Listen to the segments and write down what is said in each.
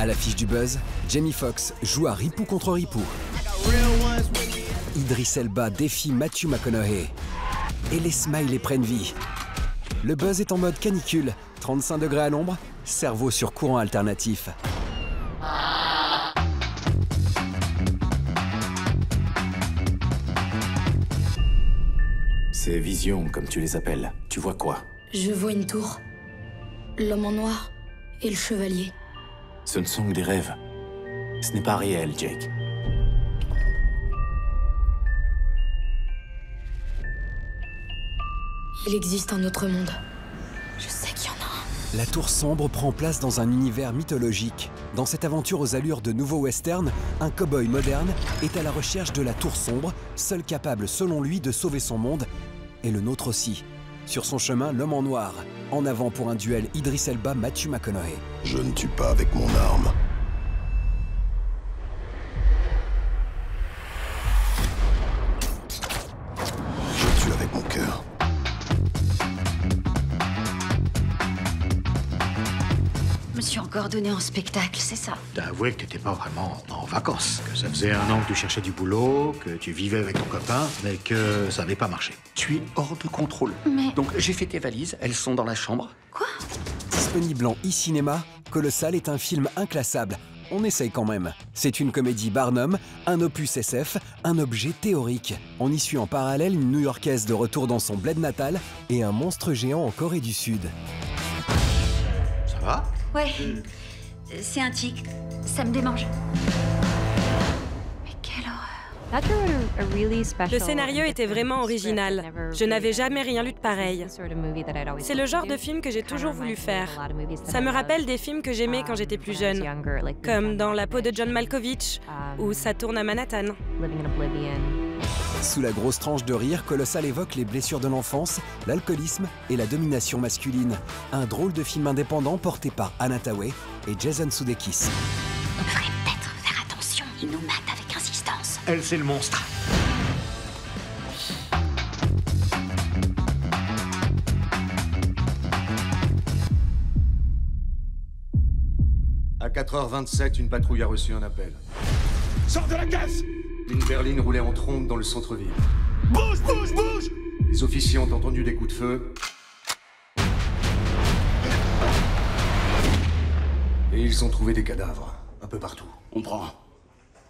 À l'affiche du buzz, Jamie Foxx joue à Ripou contre Ripou. Idris Elba défie Matthew McConaughey. Et les smileys prennent vie. Le buzz est en mode canicule, 35 degrés à l'ombre, cerveau sur courant alternatif. Ces visions, comme tu les appelles, tu vois quoi? Je vois une tour, l'homme en noir et le chevalier. Ce ne sont que des rêves. Ce n'est pas réel, Jake. Il existe un autre monde. Je sais qu'il y en a un. La tour sombre prend place dans un univers mythologique. Dans cette aventure aux allures de nouveau western, un cow-boy moderne est à la recherche de la tour sombre, seul capable selon lui de sauver son monde, et le nôtre aussi. Sur son chemin, l'homme en noir. En avant pour un duel Idris Elba-Matthew McConaughey. Je ne tue pas avec mon arme. Je tue avec mon cœur. Je me suis encore donné en spectacle, c'est ça. T'as avoué que t'étais pas vraiment en vacances, que ça faisait 1 an que tu cherchais du boulot, que tu vivais avec ton copain, mais que ça n'avait pas marché. Tu es hors de contrôle. Mais... Donc j'ai fait tes valises, elles sont dans la chambre. Quoi? Disponible en e-cinéma, Colossal est un film inclassable. On essaye quand même. C'est une comédie Barnum, un opus SF, un objet théorique. On y suit en parallèle une New-Yorkaise de retour dans son bled natal et un monstre géant en Corée du Sud. Ça va? Ouais. C'est un tic. Ça me démange. Mais quelle horreur. Le scénario était vraiment original. Je n'avais jamais rien lu de pareil. C'est le genre de film que j'ai toujours voulu faire. Ça me rappelle des films que j'aimais quand j'étais plus jeune, comme dans La peau de John Malkovich, ou Ça tourne à Manhattan. Sous la grosse tranche de rire, Colossal évoque les blessures de l'enfance, l'alcoolisme et la domination masculine. Un drôle de film indépendant porté par Anna Thaoué et Jason Sudeikis. On devrait peut-être faire attention. Il nous mate avec insistance. Elle, c'est le monstre. À 4h27, une patrouille a reçu un appel. Sors de la caisse! Une berline roulait en trombe dans le centre-ville. Bouge, bouge, bouge! Les officiers ont entendu des coups de feu. Et ils ont trouvé des cadavres, un peu partout. On prend.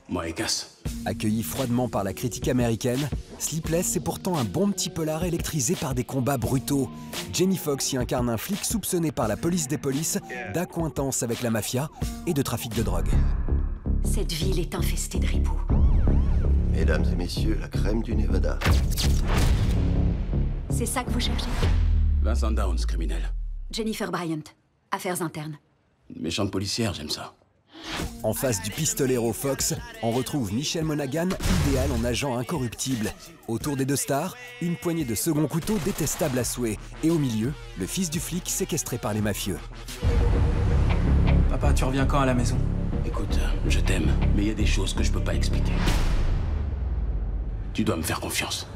Moi et casse. Accueilli froidement par la critique américaine, Sleepless est pourtant un bon petit polar électrisé par des combats brutaux. Jamie Foxx y incarne un flic soupçonné par la police des polices d'accointance avec la mafia et de trafic de drogue. Cette ville est infestée de ripoux. Mesdames et messieurs, la crème du Nevada. C'est ça que vous cherchez? Vincent Downs, criminel. Jennifer Bryant, affaires internes. Une méchante policière, j'aime ça. En face du pistolero Fox, on retrouve Michelle Monaghan, idéal en agent incorruptible. Autour des deux stars, une poignée de second couteau détestable à souhait. Et au milieu, le fils du flic séquestré par les mafieux. Papa, tu reviens quand à la maison? Écoute, je t'aime, mais il y a des choses que je peux pas expliquer. Tu dois me faire confiance.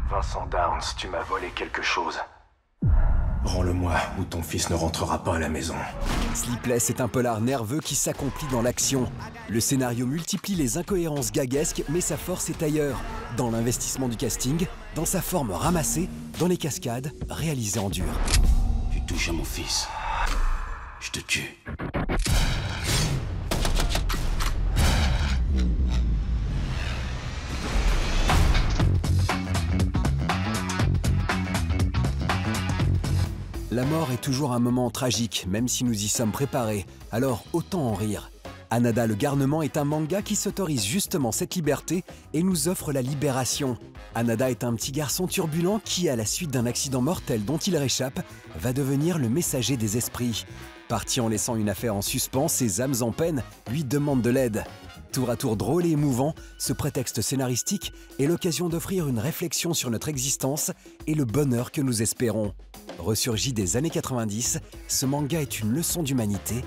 Vincent Downs, tu m'as volé quelque chose. Rends-le-moi, ou ton fils ne rentrera pas à la maison. Sleepless est un polar nerveux qui s'accomplit dans l'action. Le scénario multiplie les incohérences gaguesques, mais sa force est ailleurs. Dans l'investissement du casting, dans sa forme ramassée, dans les cascades réalisées en dur. Tu touches à mon fils. Je te tue. La mort est toujours un moment tragique, même si nous y sommes préparés, alors autant en rire. Hanada le Garnement est un manga qui s'autorise justement cette liberté et nous offre la libération. Hanada est un petit garçon turbulent qui, à la suite d'un accident mortel dont il réchappe, va devenir le messager des esprits. Parti en laissant une affaire en suspens, ses âmes en peine lui demandent de l'aide. Tour à tour drôle et émouvant, ce prétexte scénaristique est l'occasion d'offrir une réflexion sur notre existence et le bonheur que nous espérons. Ressurgi des années 90, ce manga est une leçon d'humanité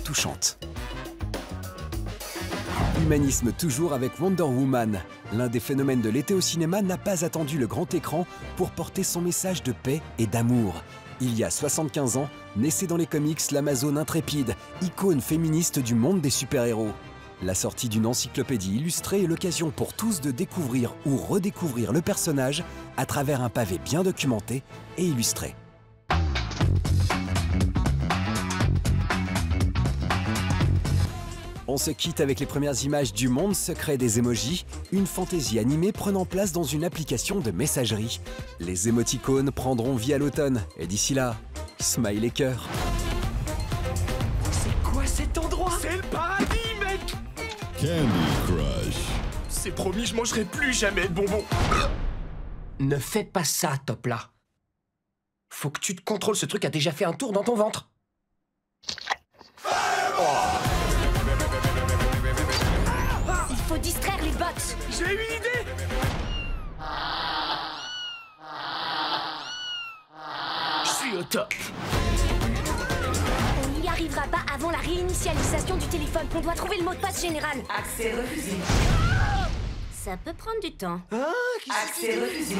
touchante. Humanisme toujours avec Wonder Woman. L'un des phénomènes de l'été au cinéma n'a pas attendu le grand écran pour porter son message de paix et d'amour. Il y a 75 ans, naissait dans les comics l'Amazone intrépide, icône féministe du monde des super-héros. La sortie d'une encyclopédie illustrée est l'occasion pour tous de découvrir ou redécouvrir le personnage à travers un pavé bien documenté et illustré. On se quitte avec les premières images du monde secret des emojis, une fantaisie animée prenant place dans une application de messagerie. Les émoticônes prendront vie à l'automne, et d'ici là, smile et cœur. C'est quoi cet endroit? C'est le paradis, mec! Candy Crush. C'est promis, je mangerai plus jamais de bonbons. Ne fais pas ça, Top là. Faut que tu te contrôles, ce truc a déjà fait un tour dans ton ventre. Il faut distraire les bots. J'ai une idée. Je suis au top. On n'y arrivera pas avant la réinitialisation du téléphone. On doit trouver le mot de passe général. Accès refusé. Ça peut prendre du temps. Accès refusé.